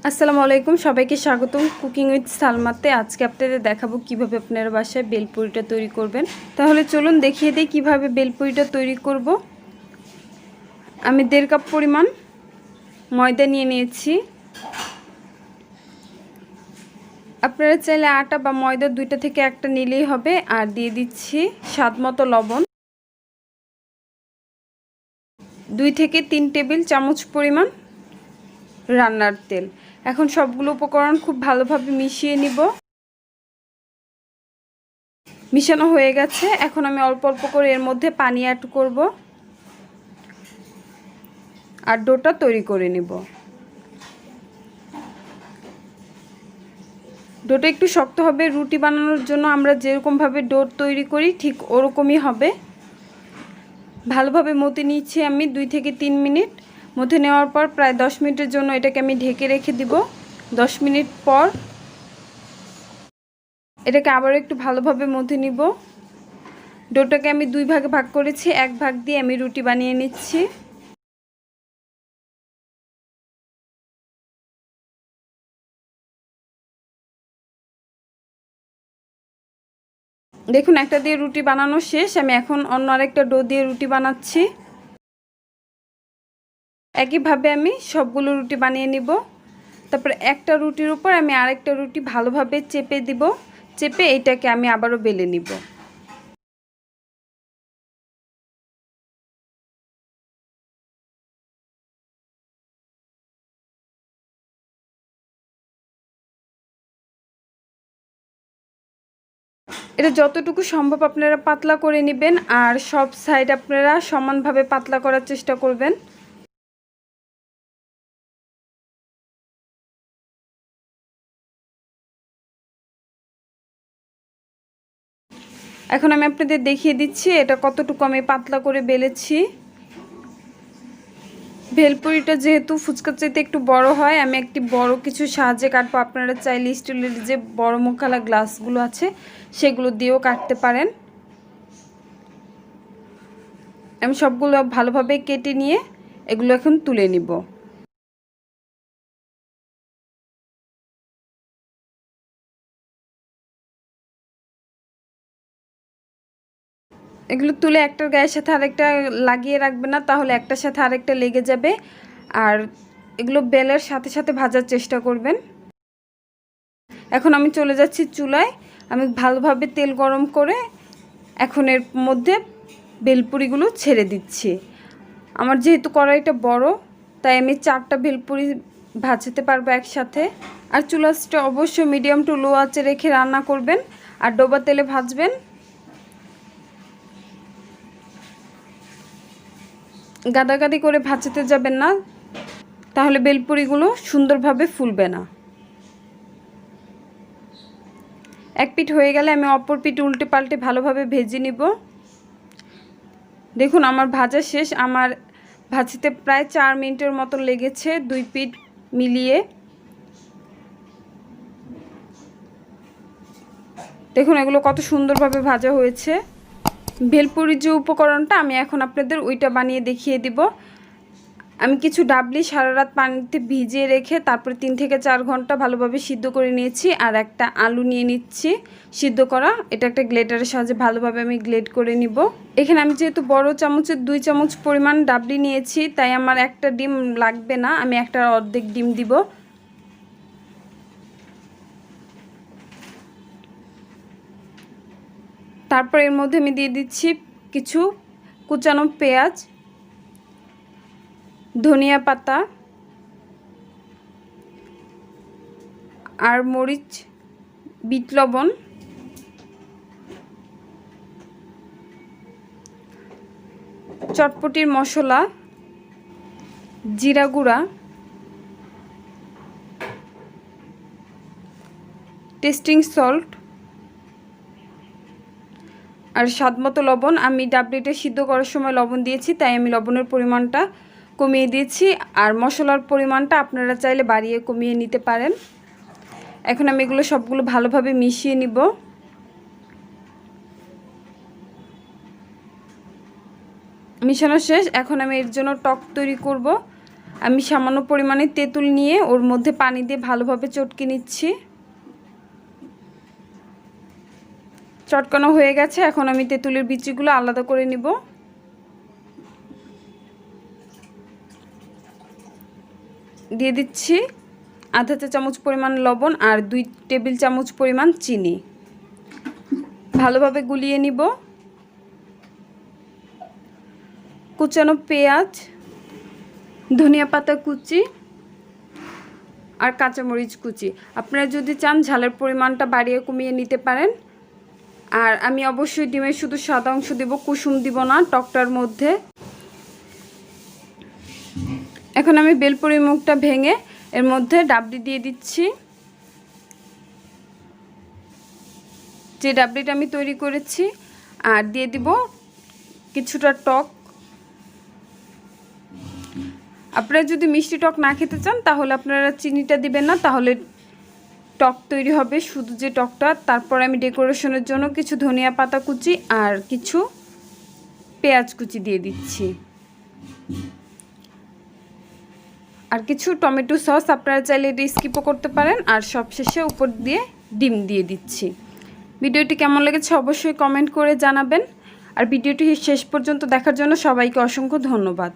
আসসালামু আলাইকুম, সবাইকে স্বাগতম কুকিং উইথ সালমাতে। আজকে আপনাদের দেখাবো কিভাবে আপনারা বাসায় বেলপুরিটা তৈরি করবেন। তাহলে চলুন দেখিয়ে দিই কিভাবে বেলপুরিটা তৈরি করব। আমি 1.5 কাপ পরিমাণ ময়দা নিয়ে নিয়েছি। আপনারা চাইলে আটা বা ময়দা দুইটা থেকে একটা নিলেই হবে। আর দিয়ে দিচ্ছি স্বাদমতো লবণ, 2 থেকে 3 টেবিল চামচ পরিমাণ রান্নার তেল। এখন সবগুলো উপকরণ খুব ভালোভাবে মিশিয়ে নিব। মিশানো হয়ে গেছে। এখন আমি অল্প অল্প করে এর মধ্যে পানি অ্যাড করব আর ডোটা তৈরি করে নিব। ডোটা একটু শক্ত হবে। রুটি বানানোর জন্য আমরা যেরকমভাবে ডো তৈরি করি ঠিক ওরকমই হবে। ভালোভাবে মথে নিচ্ছি আমি 2 থেকে 3 মিনিট। মথে নেওয়ার পর প্রায় 10 মিনিটের জন্য এটাকে আমি ঢেকে রেখে দিব। 10 মিনিট পর এটাকে আবার একটু ভালোভাবে মথে নিব। ডোটাকে আমি 2 ভাগে ভাগ করেছি। এক ভাগ দিয়ে আমি রুটি বানিয়ে নিচ্ছি। দেখুন, একটা দিয়ে রুটি বানানো শেষ। আমি এখন অন্য আরেকটা ডো দিয়ে রুটি বানাচ্ছি। একইভাবে আমি সবগুলো রুটি বানিয়ে নিব। তারপর একটা রুটির উপর আমি আরেকটা রুটি ভালোভাবে চেপে দিব। চেপে এটাকে আমি আবারও বেলে নিব। এটা যতটুকু সম্ভব আপনারা পাতলা করে নেবেন আর সব সাইড আপনারা সমানভাবে পাতলা করার চেষ্টা করবেন। এখন আমি আপনাদের দেখিয়ে দিচ্ছি এটা কতটুকু আমি পাতলা করে বেলেছি। ভেলপুরিটা যেহেতু ফুচকার চাইতে একটু বড় হয়, আমি একটি বড় কিছু সাহায্যে কাটবো। আপনারা চাইলে স্টিলের যে বড় মুখালা গ্লাসগুলো আছে সেগুলো দিয়েও কাটতে পারেন। আমি সবগুলো ভালোভাবে কেটে নিয়ে এগুলো এখন তুলে নিব। এগুলো তুলে একটার গায়ের সাথে আরেকটা লাগিয়ে রাখবে না, তাহলে একটার সাথে আরেকটা লেগে যাবে। আর এগুলো বেলের সাথে সাথে ভাজার চেষ্টা করবেন। এখন আমি চলে যাচ্ছি চুলায়। আমি ভালোভাবে তেল গরম করে এখন এর মধ্যে ভেলপুরিগুলো ছেড়ে দিচ্ছি। আমার যেহেতু কড়াইটা বড়, তাই আমি 4টা ভেলপুরি ভাজতে পারবো একসাথে। আর চুলাটা অবশ্যই মিডিয়াম টু লো আঁচে রেখে রান্না করবেন আর ডোবা তেলে ভাজবেন। গাদাগাদি করে ভাজতে যাবেন না, তাহলে ভেলপুরিগুলো সুন্দরভাবে ফুলবে না। এক পিঠ হয়ে গেলে আমি অপর পিঠ উল্টে পাল্টে ভালোভাবে ভেজে নিব। দেখুন, আমার ভাজা শেষ। আমার ভাজতে প্রায় 4 মিনিটের মতো লেগেছে 2 পিঠ মিলিয়ে। দেখুন এগুলো কত সুন্দরভাবে ভাজা হয়েছে। ভেলপুরির যে উপকরণটা আমি এখন আপনাদের ওইটা বানিয়ে দেখিয়ে দিব। আমি কিছু ডাবলি সারা রাত পানিতে ভিজিয়ে রেখে তারপরে 3 থেকে 4 ঘন্টা ভালোভাবে সিদ্ধ করে নিয়েছি। আর একটা আলু নিয়ে নিচ্ছি সিদ্ধ করা। এটা একটা গ্লেটারের সাহায্যে ভালোভাবে আমি গ্লেড করে নিব। এখানে আমি যেহেতু বড় চামচের 2 চামচ পরিমাণ ডাবলি নিয়েছি, তাই আমার একটা ডিম লাগবে না, আমি একটা অর্ধেক ডিম দিব। তারপর এর মধ্যে আমি দিয়ে দিচ্ছি কিছু কুচানো পেঁয়াজ, ধনিয়া পাতা আর মরিচ, বিট লবণ, চটপটির মশলা, জিরা গুঁড়া, টেস্টিং সল্ট আর স্বাদমতো লবণ। আমি ডাবলিটা সিদ্ধ করার সময় লবণ দিয়েছি, তাই আমি লবণের পরিমাণটা কমিয়ে দিয়েছি। আর মশলার পরিমাণটা আপনারা চাইলে বাড়িয়ে কমিয়ে নিতে পারেন। এখন আমি এগুলো সবগুলো ভালোভাবে মিশিয়ে নিব। মিশানো শেষ। এখন আমি এর জন্য টক তৈরি করব। আমি সামান্য পরিমাণে তেঁতুল নিয়ে ওর মধ্যে পানি দিয়ে ভালোভাবে চটকে নিচ্ছি। চটকানো হয়ে গেছে, এখন আমি তেঁতুলের বিচিগুলো আলাদা করে নিব। দিয়ে দিচ্ছি আধা চা চামচ পরিমাণ লবণ আর 2 টেবিল চামচ পরিমাণ চিনি। ভালোভাবে গুলিয়ে নিব। কুচানো পেঁয়াজ, ধনিয়া পাতা কুচি আর কাঁচামরিচ কুচি, আপনারা যদি চান ঝালের পরিমাণটা বাড়িয়ে কমিয়ে নিতে পারেন। আর আমি অবশ্যই ডিমের শুধু সাদা অংশ দেব, কুসুম দিব না টকটার মধ্যে। এখন আমি বেলপুরি মুখটা ভেঙে এর মধ্যে ডাবলি দিয়ে দিচ্ছি। যে ডাবলিটা আমি তৈরি করেছি, আর দিয়ে দিব কিছুটা টক। আপনারা যদি মিষ্টি টক না খেতে চান তাহলে আপনারা চিনিটা দিবেন না, তাহলে টক তৈরি হবে শুধু যে টকটা। তারপর আমি ডেকোরেশনের জন্য কিছু ধনিয়া পাতা কুচি আর কিছু পেঁয়াজ কুচি দিয়ে দিচ্ছি, আর কিছু টমেটো সস, আপনারা চাইলে এটা স্কিপও করতে পারেন। আর সবশেষে উপর দিয়ে ডিম দিয়ে দিচ্ছি। ভিডিওটি কেমন লেগেছে অবশ্যই কমেন্ট করে জানাবেন। আর ভিডিওটি শেষ পর্যন্ত দেখার জন্য সবাইকে অসংখ্য ধন্যবাদ।